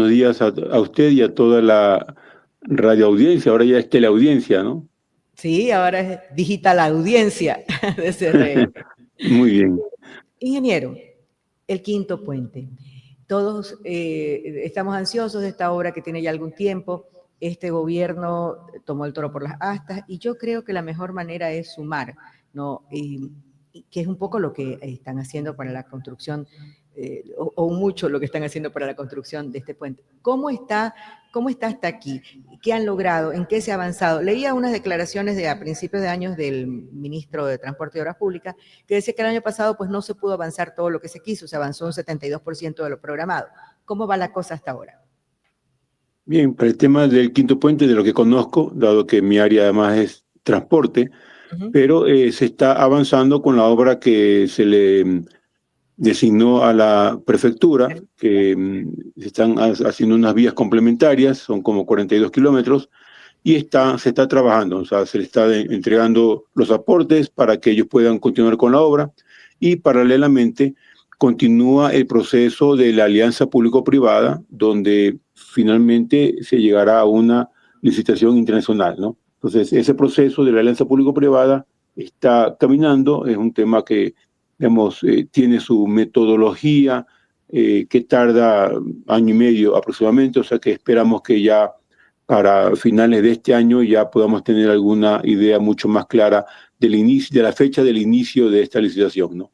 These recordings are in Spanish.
Buenos días a usted y a toda la radioaudiencia, ahora ya es teleaudiencia, ¿no? Sí, ahora es digital audiencia de CRM. Muy bien. Ingeniero, el quinto puente. Todos estamos ansiosos de esta obra que tiene ya algún tiempo. Este gobierno tomó el toro por las astas y yo creo que la mejor manera es sumar, ¿no? Y que es un poco lo que están haciendo para la construcción, o mucho lo que están haciendo para la construcción de este puente. ¿Cómo está hasta aquí? ¿Qué han logrado? ¿En qué se ha avanzado? Leía unas declaraciones a principios de años del ministro de Transporte y Obras Públicas que decía que el año pasado pues no se pudo avanzar todo lo que se quiso, se avanzó un 72% de lo programado. ¿Cómo va la cosa hasta ahora? Bien, para el tema del quinto puente, de lo que conozco, dado que mi área además es transporte, pero se está avanzando con la obra que se le designó a la prefectura, que se están haciendo unas vías complementarias, son como 42 kilómetros, y se está trabajando, o sea, se le está entregando los aportes para que ellos puedan continuar con la obra y paralelamente continúa el proceso de la alianza público-privada, donde finalmente se llegará a una licitación internacional, ¿no? Entonces, ese proceso de la alianza público-privada está caminando, es un tema que, digamos, tiene su metodología, que tarda año y medio aproximadamente, o sea que esperamos que ya para finales de este año ya podamos tener alguna idea mucho más clara del inicio, de la fecha del inicio de esta licitación, ¿no?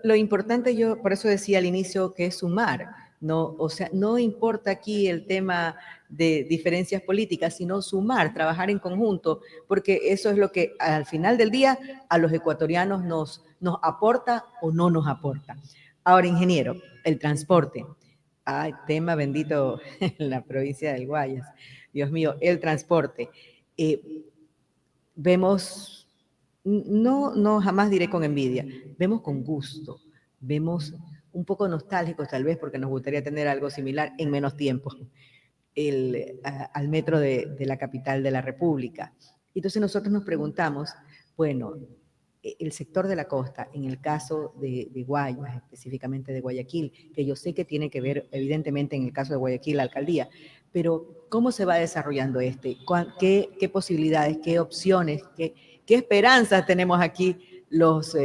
Lo importante, yo por eso decía al inicio que es sumar, ¿no? O sea, no importa aquí el tema de diferencias políticas, sino sumar, trabajar en conjunto, porque eso es lo que al final del día a los ecuatorianos nos aporta o no nos aporta. Ahora, ingeniero, el transporte. Ay, tema bendito en la provincia del Guayas. Dios mío, el transporte. Vemos, no jamás diré con envidia, vemos con gusto, vemos un poco nostálgicos tal vez porque nos gustaría tener algo similar en menos tiempo, al metro de la capital de la República. Entonces nosotros nos preguntamos, bueno, el sector de la costa, en el caso de Guaymas, específicamente de Guayaquil, que yo sé que tiene que ver evidentemente en el caso de Guayaquil la alcaldía, pero ¿cómo se va desarrollando este? ¿Qué posibilidades, qué opciones, qué esperanzas tenemos aquí los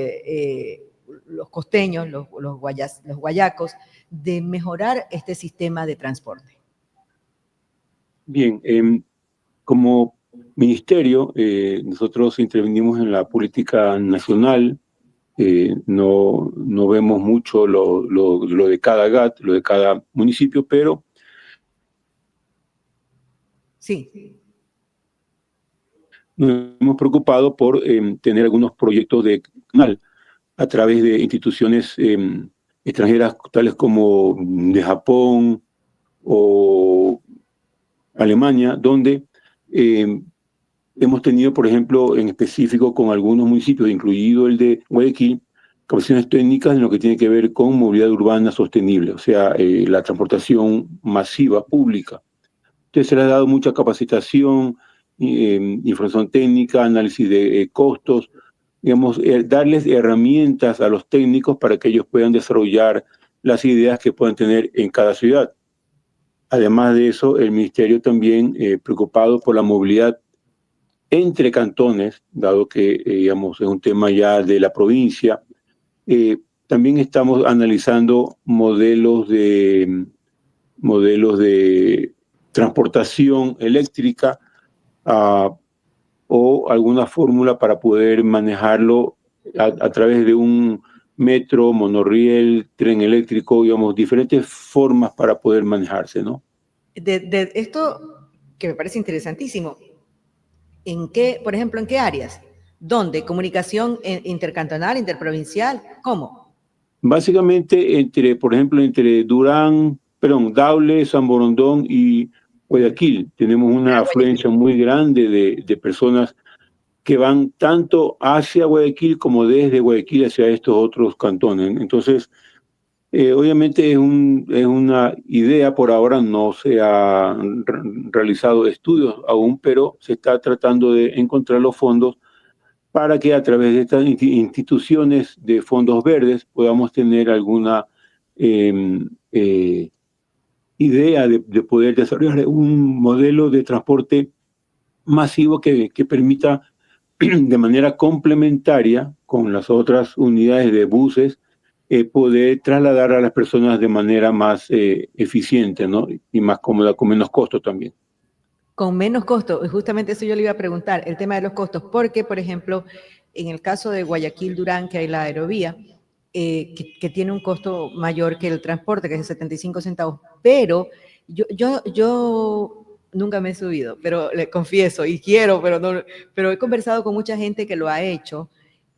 costeños, los guayacos, de mejorar este sistema de transporte? Bien, como ministerio, nosotros intervenimos en la política nacional, no vemos mucho lo de cada GAT, lo de cada municipio, pero Sí. nos hemos preocupado por tener algunos proyectos de canal a través de instituciones extranjeras tales como de Japón o Alemania, donde hemos tenido, por ejemplo, en específico con algunos municipios, incluido el de Guayaquil, capacitaciones técnicas en lo que tiene que ver con movilidad urbana sostenible, o sea, la transportación masiva pública. Entonces se les ha dado mucha capacitación, información técnica, análisis de costos, digamos, darles herramientas a los técnicos para que ellos puedan desarrollar las ideas que puedan tener en cada ciudad. Además de eso, el ministerio también preocupado por la movilidad entre cantones, dado que digamos, es un tema ya de la provincia. También estamos analizando modelos de transportación eléctrica, o alguna fórmula para poder manejarlo a través de un metro, monorriel, tren eléctrico, digamos, diferentes formas para poder manejarse, ¿no? De esto que me parece interesantísimo, por ejemplo, en qué áreas? ¿Dónde? ¿Comunicación intercantonal, interprovincial? ¿Cómo? Básicamente, por ejemplo, entre Daule, San Borondón y Guayaquil, tenemos una afluencia muy grande de personas que van tanto hacia Guayaquil como desde Guayaquil hacia estos otros cantones. Entonces, obviamente es una idea, por ahora no se han realizado estudios aún, pero se está tratando de encontrar los fondos para que a través de estas instituciones de fondos verdes podamos tener alguna eh, idea de poder desarrollar un modelo de transporte masivo que permita de manera complementaria con las otras unidades de buses poder trasladar a las personas de manera más eficiente, ¿no? Y más cómoda, con menos costo también. Con menos costo, justamente eso yo le iba a preguntar, el tema de los costos, porque, por ejemplo, en el caso de Guayaquil-Durán, que hay la aerovía, que tiene un costo mayor que el transporte, que es de 75 centavos, pero yo nunca me he subido, pero le confieso, y quiero, pero he conversado con mucha gente que lo ha hecho,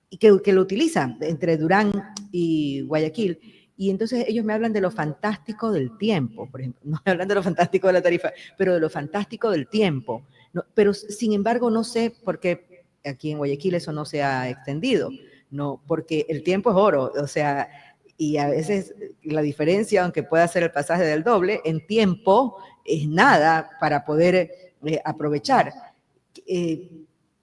y que lo utiliza entre Durán y Guayaquil, y entonces ellos me hablan de lo fantástico del tiempo, por ejemplo, no me hablan de lo fantástico de la tarifa, pero de lo fantástico del tiempo. No, pero sin embargo no sé por qué aquí en Guayaquil eso no se ha extendido, no, porque el tiempo es oro, o sea, y a veces la diferencia, aunque pueda ser el pasaje del doble, en tiempo es nada para poder aprovechar.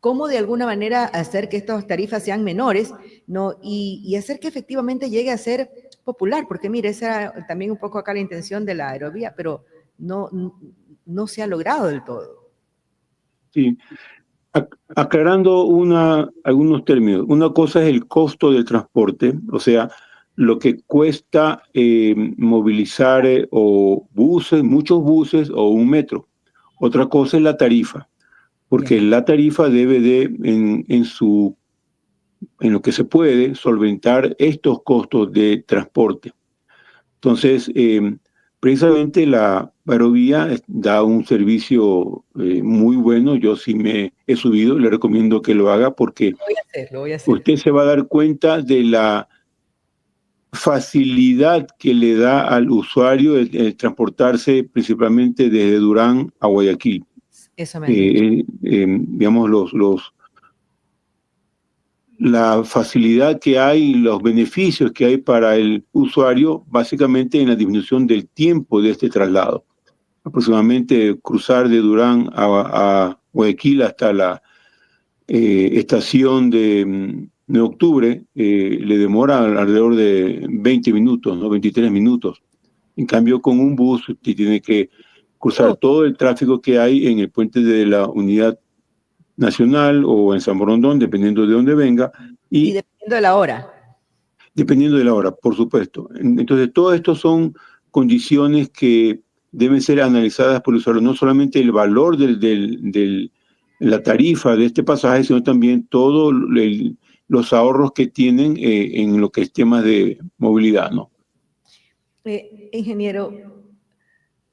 Cómo de alguna manera hacer que estas tarifas sean menores, ¿no? Y hacer que efectivamente llegue a ser popular, porque mire, esa era también un poco acá la intención de la aerovía, pero no, no se ha logrado del todo. Sí, aclarando algunos términos. Una cosa es el costo del transporte, o sea, lo que cuesta movilizar o buses, muchos buses o un metro. Otra cosa es la tarifa, porque Yeah. la tarifa debe de, en lo que se puede, solventar estos costos de transporte. Entonces, precisamente la aerovía da un servicio muy bueno. Yo sí me he subido, le recomiendo que lo haga porque Lo voy a hacer. usted se va a dar cuenta de la facilidad que le da al usuario el transportarse principalmente desde Durán a Guayaquil. Eso me han dicho. Digamos, la facilidad que hay, los beneficios que hay para el usuario, básicamente en la disminución del tiempo de este traslado. Aproximadamente cruzar de Durán a Guayaquil hasta la estación de Octubre le demora alrededor de 20 minutos, ¿no? 23 minutos. En cambio, con un bus usted tiene que cruzar todo el tráfico que hay en el puente de la Unidad Nacional o en San Borondón, dependiendo de dónde venga, Y dependiendo de la hora. dependiendo de la hora, por supuesto. Entonces, todo esto son condiciones que deben ser analizadas por el usuario, no solamente el valor de la tarifa de este pasaje, sino también todos los ahorros que tienen en lo que es temas de movilidad, ¿no? Ingeniero,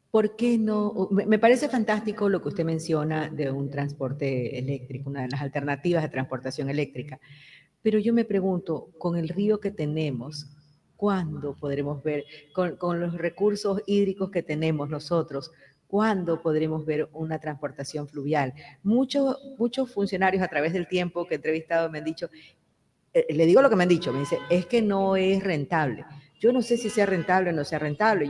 ¿por qué no? Me parece fantástico lo que usted menciona de un transporte eléctrico, una de las alternativas de transportación eléctrica. Pero yo me pregunto, con el río que tenemos, ¿cuándo podremos ver, con los recursos hídricos que tenemos nosotros, cuándo podremos ver una transportación fluvial? Muchos funcionarios a través del tiempo que he entrevistado me han dicho, le digo lo que me han dicho, me dice, es que no es rentable. Yo no sé si sea rentable o no sea rentable,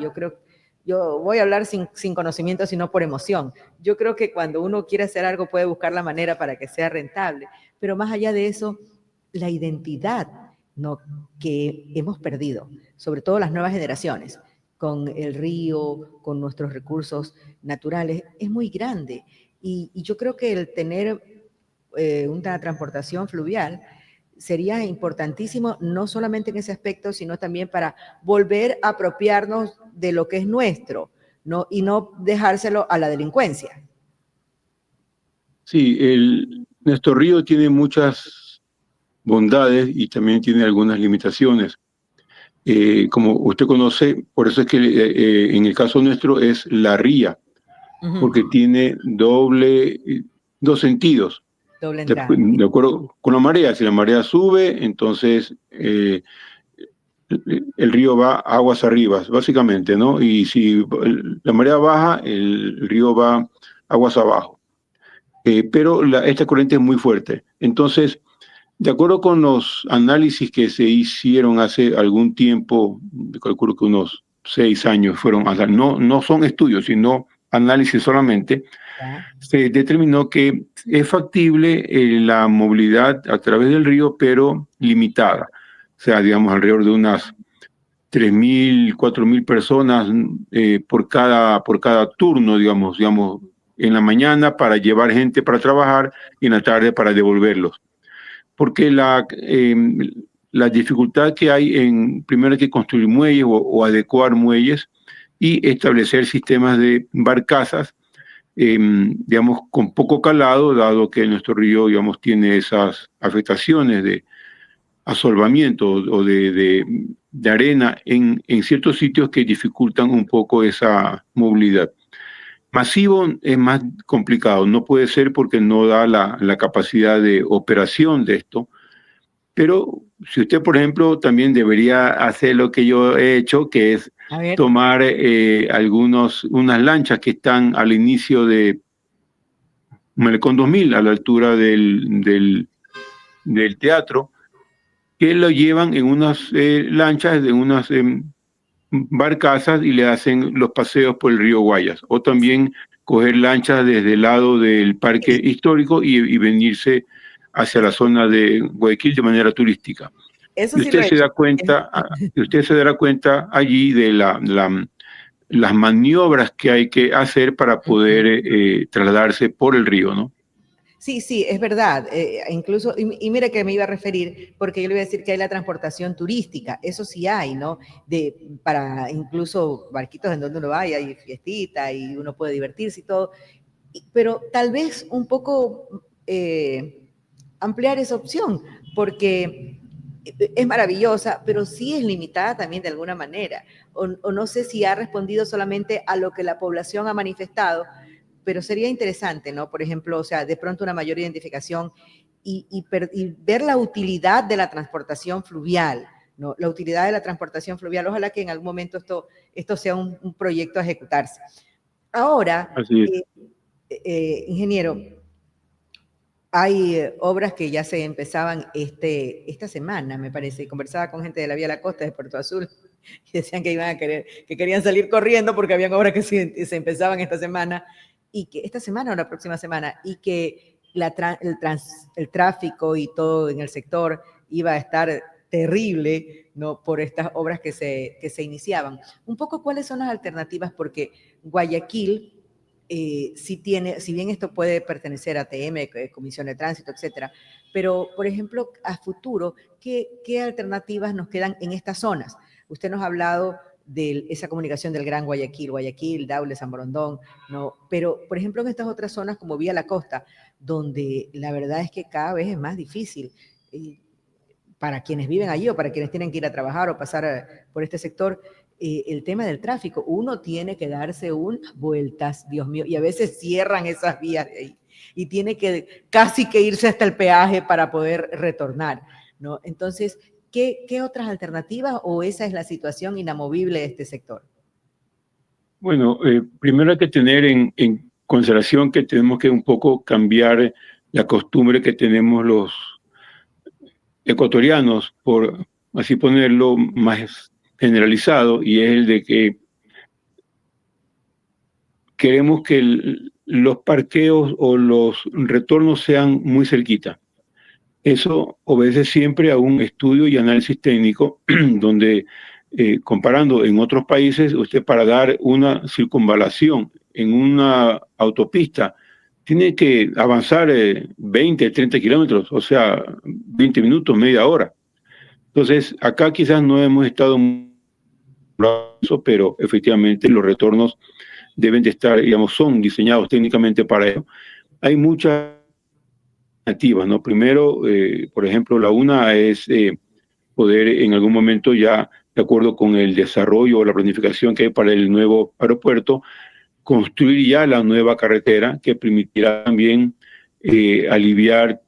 yo voy a hablar sin conocimiento, sino por emoción. Yo creo que cuando uno quiere hacer algo puede buscar la manera para que sea rentable, pero más allá de eso, la identidad, ¿no?, que hemos perdido, sobre todo las nuevas generaciones, con el río, con nuestros recursos naturales, es muy grande. Y yo creo que el tener una transportación fluvial sería importantísimo, no solamente en ese aspecto, sino también para volver a apropiarnos de lo que es nuestro, ¿no? Y no dejárselo a la delincuencia. Sí, nuestro río tiene muchas bondades y también tiene algunas limitaciones. Como usted conoce, por eso es que en el caso nuestro es la ría, porque tiene dos sentidos. Doble entrada. De acuerdo con la marea, si la marea sube, entonces el río va aguas arriba, básicamente, ¿no? Y si la marea baja, el río va aguas abajo. Pero esta corriente es muy fuerte. Entonces, de acuerdo con los análisis que se hicieron hace algún tiempo, calculo que unos 6 años fueron, no son estudios, sino análisis solamente, se determinó que es factible la movilidad a través del río, pero limitada. O sea, digamos, alrededor de unas 3.000, 4.000 personas por cada turno, digamos, en la mañana para llevar gente para trabajar y en la tarde para devolverlos. Porque la dificultad que hay primero hay que construir muelles o adecuar muelles y establecer sistemas de barcazas, digamos, con poco calado, dado que nuestro río, digamos, tiene esas afectaciones de asolvamiento o de arena en ciertos sitios que dificultan un poco esa movilidad. Masivo es más complicado, no puede ser porque no da la capacidad de operación de esto, pero si usted, por ejemplo, también debería hacer lo que yo he hecho, que es tomar unas lanchas que están al inicio de Malecón 2000, a la altura del teatro, que lo llevan en unas lanchas, de unas barcazas y le hacen los paseos por el río Guayas. O también coger lanchas desde el lado del parque histórico y venirse hacia la zona de Guayaquil de manera turística. Eso y sí usted se dará cuenta allí de las maniobras que hay que hacer para poder trasladarse por el río, ¿no? Sí, sí, es verdad. Incluso, y mire que me iba a referir, porque yo le iba a decir que hay la transportación turística, eso sí hay, ¿no? Para incluso barquitos en donde uno vaya y fiestita y uno puede divertirse y todo. Pero tal vez un poco ampliar esa opción, porque es maravillosa, pero sí es limitada también de alguna manera. O no sé si ha respondido solamente a lo que la población ha manifestado, pero sería interesante, ¿no? Por ejemplo, o sea, de pronto una mayor identificación y ver la utilidad de la transportación fluvial, ¿no? La utilidad de la transportación fluvial. Ojalá que en algún momento esto sea un proyecto a ejecutarse. Ahora, ingeniero, hay obras que ya se empezaban esta semana, me parece. Conversaba con gente de la Vía La Costa de Puerto Azul y decían que querían salir corriendo porque habían obras que se empezaban esta semana y que esta semana o la próxima semana y que el tráfico y todo en el sector iba a estar terrible, ¿no? Por estas obras que se iniciaban. Un poco cuáles son las alternativas, porque Guayaquil si bien esto puede pertenecer a ATM, Comisión de Tránsito, etcétera, pero, por ejemplo, a futuro, ¿qué alternativas nos quedan en estas zonas? Usted nos ha hablado de esa comunicación del Gran Guayaquil, Daule, San Borondón, ¿no? Pero, por ejemplo, en estas otras zonas como Vía La Costa, donde la verdad es que cada vez es más difícil para quienes viven allí o para quienes tienen que ir a trabajar o pasar por este sector, el tema del tráfico. Uno tiene que darse unas vueltas, Dios mío, y a veces cierran esas vías de ahí y tiene que casi que irse hasta el peaje para poder retornar, ¿no? Entonces, ¿qué otras alternativas o esa es la situación inamovible de este sector? Bueno, primero hay que tener en consideración que tenemos que un poco cambiar la costumbre que tenemos los ecuatorianos, por así ponerlo más generalizado, y es el de que queremos que los parqueos o los retornos sean muy cerquita. Eso obedece siempre a un estudio y análisis técnico donde, comparando en otros países, usted para dar una circunvalación en una autopista tiene que avanzar 20, 30 kilómetros, o sea, 20 minutos, media hora. Entonces, acá quizás no hemos estado pero efectivamente los retornos deben de estar, digamos, son diseñados técnicamente para eso. Hay muchas alternativas, ¿no? Primero, por ejemplo, la una es poder en algún momento ya, de acuerdo con el desarrollo o la planificación que hay para el nuevo aeropuerto, construir ya la nueva carretera que permitirá también aliviar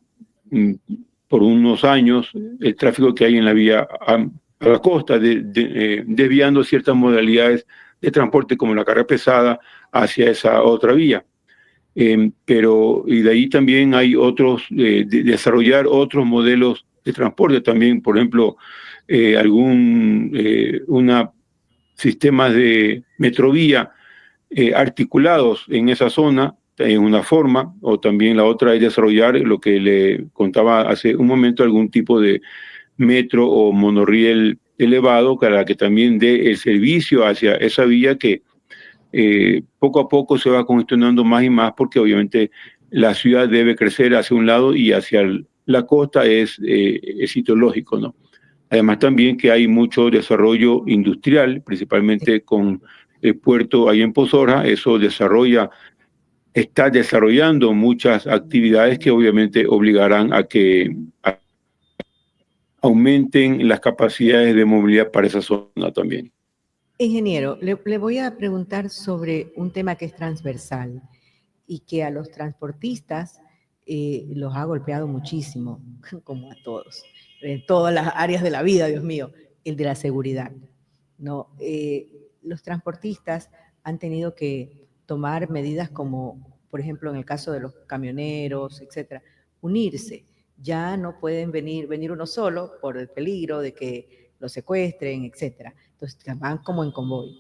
por unos años el tráfico que hay en la vía a la costa, desviando ciertas modalidades de transporte como la carga pesada hacia esa otra vía. Pero y de ahí también hay otros, desarrollar otros modelos de transporte también, por ejemplo, sistemas de metrovía articulados en esa zona en una forma, o también la otra es desarrollar lo que le contaba hace un momento, algún tipo de metro o monorriel elevado para que también dé el servicio hacia esa vía que poco a poco se va congestionando más y más, porque obviamente la ciudad debe crecer hacia un lado y hacia la costa es sitio lógico, ¿no? Además también que hay mucho desarrollo industrial, principalmente con el puerto ahí en Pozora. Eso está desarrollando muchas actividades que obviamente obligarán a que aumenten las capacidades de movilidad para esa zona también. Ingeniero, le voy a preguntar sobre un tema que es transversal y que a los transportistas los ha golpeado muchísimo, como a todos, en todas las áreas de la vida, Dios mío, el de la seguridad. ¿No? Los transportistas han tenido que tomar medidas como, por ejemplo, en el caso de los camioneros, etcétera, unirse. Ya no pueden venir uno solo por el peligro de que lo secuestren, etcétera. Entonces van como en convoy.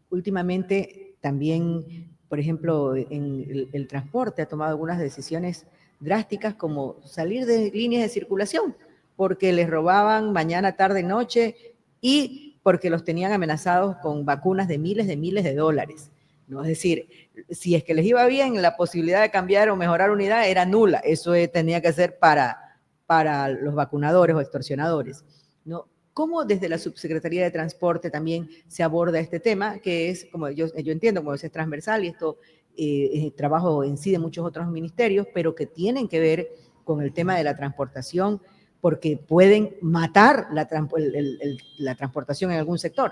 Últimamente también, por ejemplo, en el transporte ha tomado algunas decisiones drásticas como salir de líneas de circulación porque les robaban mañana, tarde, noche y porque los tenían amenazados con vacunas de miles de dólares. ¿No? Es decir, si es que les iba bien, la posibilidad de cambiar o mejorar unidad era nula. Eso tenía que ser para los vacunadores o extorsionadores. ¿No? ¿Cómo desde la Subsecretaría de Transporte también se aborda este tema, que es, como yo entiendo, como es transversal y esto es trabajo en sí de muchos otros ministerios, pero que tienen que ver con el tema de la transportación, porque pueden matar la transportación en algún sector?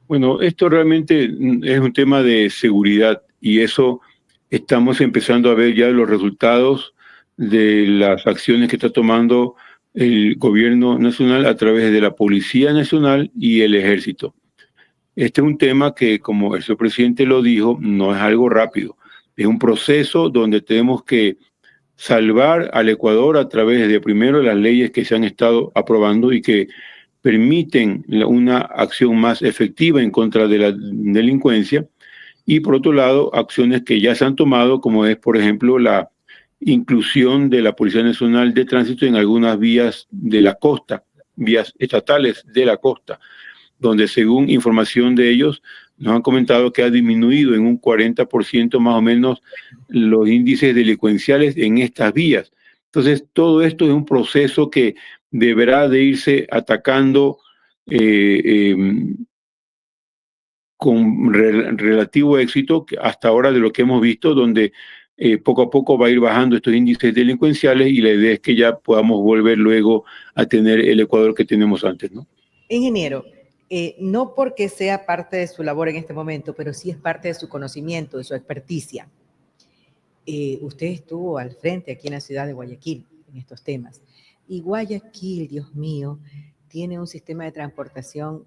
Bueno, esto realmente es un tema de seguridad y eso estamos empezando a ver ya los resultados de las acciones que está tomando el gobierno nacional a través de la Policía Nacional y el Ejército. Este es un tema que, como el señor presidente lo dijo, no es algo rápido. Es un proceso donde tenemos que salvar al Ecuador a través de, primero, las leyes que se han estado aprobando y que permiten una acción más efectiva en contra de la delincuencia, y por otro lado, acciones que ya se han tomado, como es, por ejemplo, la inclusión de la Policía Nacional de Tránsito en algunas vías de la costa, vías estatales de la costa, donde según información de ellos, nos han comentado que ha disminuido en un 40% más o menos los índices delincuenciales en estas vías. Entonces, todo esto es un proceso que deberá de irse atacando con relativo éxito, hasta ahora de lo que hemos visto, donde poco a poco va a ir bajando estos índices delincuenciales y la idea es que ya podamos volver luego a tener el Ecuador que tenemos antes, ¿no? Ingeniero, no porque sea parte de su labor en este momento, pero sí es parte de su conocimiento, de su experticia. Usted estuvo al frente aquí en la ciudad de Guayaquil en estos temas. Y Guayaquil, Dios mío, tiene un sistema de transportación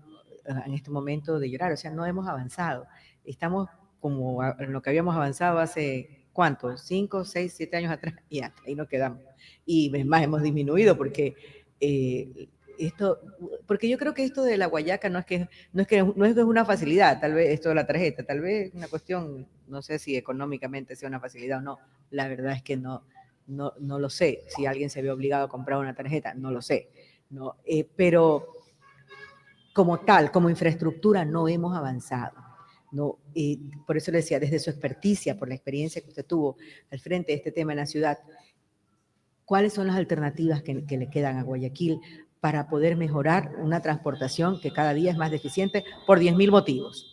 en este momento de llorar. O sea, no hemos avanzado. Estamos como en lo que habíamos avanzado hace, ¿cuánto? 5, 6, 7 años atrás. Y hasta ahí nos quedamos. Y es más, hemos disminuido porque porque yo creo que esto de la guayaca no es una facilidad, tal vez esto de la tarjeta, tal vez es una cuestión, no sé si económicamente sea una facilidad o no, la verdad es que no lo sé, si alguien se ve obligado a comprar una tarjeta, no lo sé, no, pero como tal, como infraestructura no hemos avanzado. No, por eso le decía, desde su experticia, por la experiencia que usted tuvo al frente de este tema en la ciudad, ¿cuáles son las alternativas que le quedan a Guayaquil para poder mejorar una transportación que cada día es más deficiente por 10.000 motivos?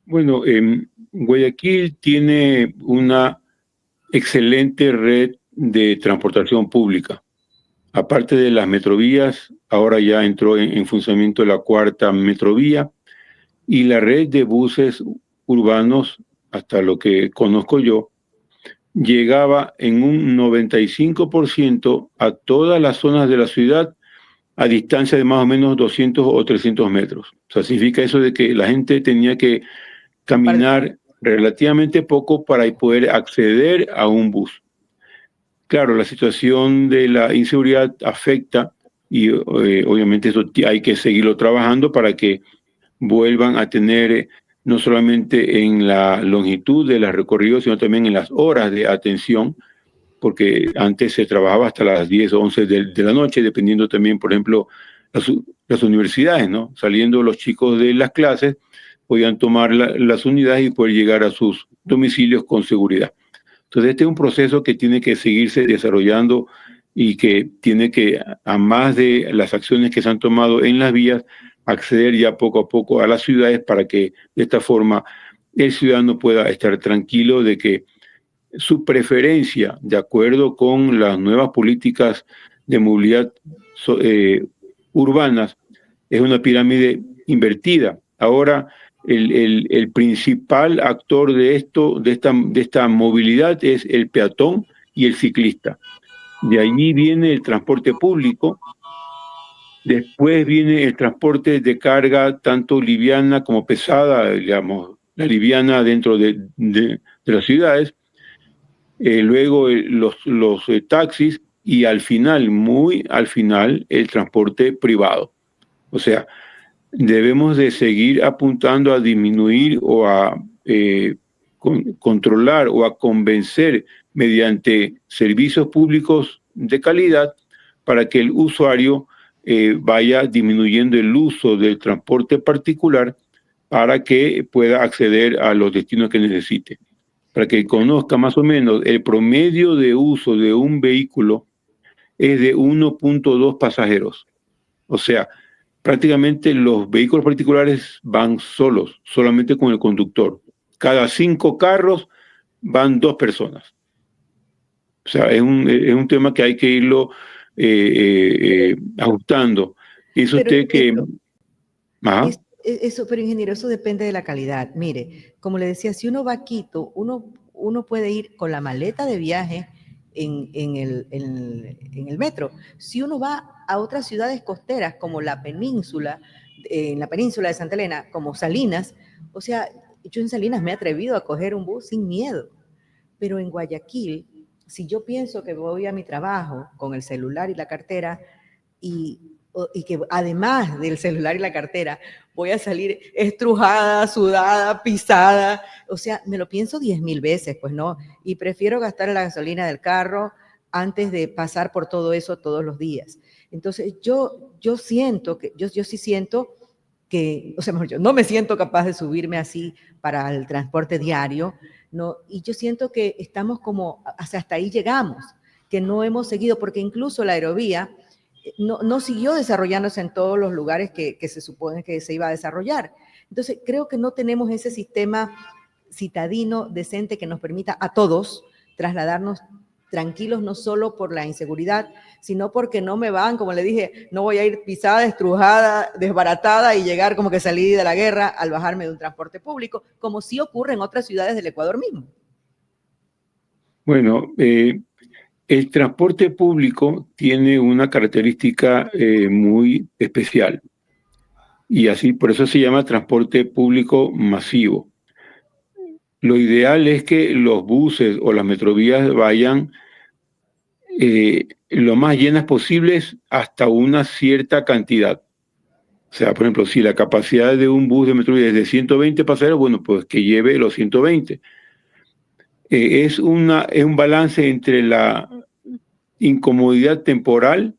Bueno, Guayaquil tiene una excelente red de transportación pública. Aparte de las metrovías, ahora ya entró en funcionamiento la cuarta metrovía y la red de buses urbanos, hasta lo que conozco yo, llegaba en un 95% a todas las zonas de la ciudad a distancia de más o menos 200 o 300 metros. O sea, significa eso de que la gente tenía que caminar relativamente poco para poder acceder a un bus. Claro, la situación de la inseguridad afecta y obviamente eso hay que seguirlo trabajando para que vuelvan a tener no solamente en la longitud de los recorridos, sino también en las horas de atención, porque antes se trabajaba hasta las 10 o 11 de la noche, dependiendo también, por ejemplo, las universidades, ¿no? Saliendo los chicos de las clases, podían tomar las unidades y poder llegar a sus domicilios con seguridad. Entonces, este es un proceso que tiene que seguirse desarrollando y que tiene que, a más de las acciones que se han tomado en las vías, acceder ya poco a poco a las ciudades para que de esta forma el ciudadano pueda estar tranquilo de que su preferencia, de acuerdo con las nuevas políticas de movilidad urbanas, es una pirámide invertida. Ahora, el principal actor de esta movilidad es el peatón y el ciclista. De allí viene el transporte público, después viene el transporte de carga, tanto liviana como pesada, digamos, la liviana dentro de las ciudades, luego los taxis y al final, muy al final, el transporte privado. O sea, debemos de seguir apuntando a disminuir o a controlar o a convencer mediante servicios públicos de calidad para que el usuario vaya disminuyendo el uso del transporte particular para que pueda acceder a los destinos que necesite. Para que conozca más o menos, el promedio de uso de un vehículo es de 1.2 pasajeros. O sea, prácticamente los vehículos particulares van solos, solamente con el conductor. Cada 5 carros van 2 personas. O sea, es un tema que hay que irlo ajustando. Dice usted que... Eso, pero ingeniero, eso depende de la calidad. Mire, como le decía, si uno va a Quito, uno puede ir con la maleta de viaje en el metro. Si uno va a otras ciudades costeras como la península, en la península de Santa Elena, como Salinas, o sea, yo en Salinas me he atrevido a coger un bus sin miedo, pero en Guayaquil, si yo pienso que voy a mi trabajo con el celular y la cartera y que además del celular y la cartera voy a salir estrujada, sudada, pisada, o sea, me lo pienso 10,000 veces, pues no, y prefiero gastar la gasolina del carro antes de pasar por todo eso todos los días. Entonces, yo siento que, yo sí siento que, o sea, mejor yo no me siento capaz de subirme así para el transporte diario, ¿no? Y yo siento que estamos como, hasta ahí llegamos, que no hemos seguido, porque incluso la aerovía no siguió desarrollándose en todos los lugares que se supone que se iba a desarrollar. Entonces, creo que no tenemos ese sistema citadino decente que nos permita a todos trasladarnos tranquilos, no solo por la inseguridad, sino porque no me van, como le dije, no voy a ir pisada, estrujada, desbaratada y llegar como que salí de la guerra al bajarme de un transporte público, como sí ocurre en otras ciudades del Ecuador mismo. Bueno, el transporte público tiene una característica muy especial y así por eso se llama transporte público masivo. Lo ideal es que los buses o las metrovías vayan lo más llenas posibles hasta una cierta cantidad. O sea, por ejemplo, si la capacidad de un bus de metrovía es de 120 pasajeros, bueno, pues que lleve los 120. Es un balance entre la incomodidad temporal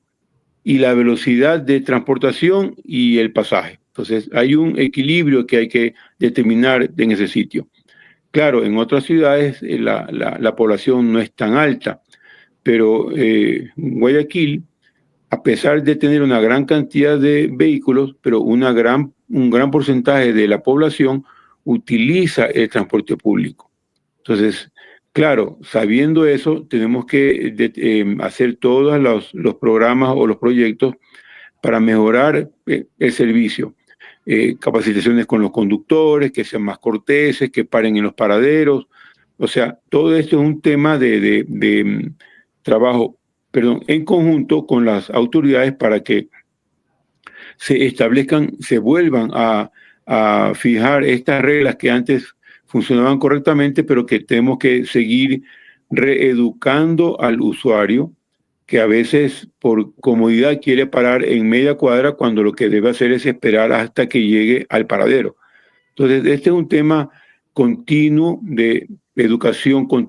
y la velocidad de transportación y el pasaje. Entonces, hay un equilibrio que hay que determinar en ese sitio. Claro, en otras ciudades la población no es tan alta, pero Guayaquil, a pesar de tener una gran cantidad de vehículos, pero un gran porcentaje de la población utiliza el transporte público. Entonces, claro, sabiendo eso, tenemos que hacer todos los programas o los proyectos para mejorar el servicio. Capacitaciones con los conductores, que sean más corteses, que paren en los paraderos. O sea, todo esto es un tema de trabajo, perdón, en conjunto con las autoridades para que se establezcan, se vuelvan a fijar estas reglas que antes funcionaban correctamente, pero que tenemos que seguir reeducando al usuario, que a veces por comodidad quiere parar en media cuadra cuando lo que debe hacer es esperar hasta que llegue al paradero. Entonces, este es un tema continuo de educación continua.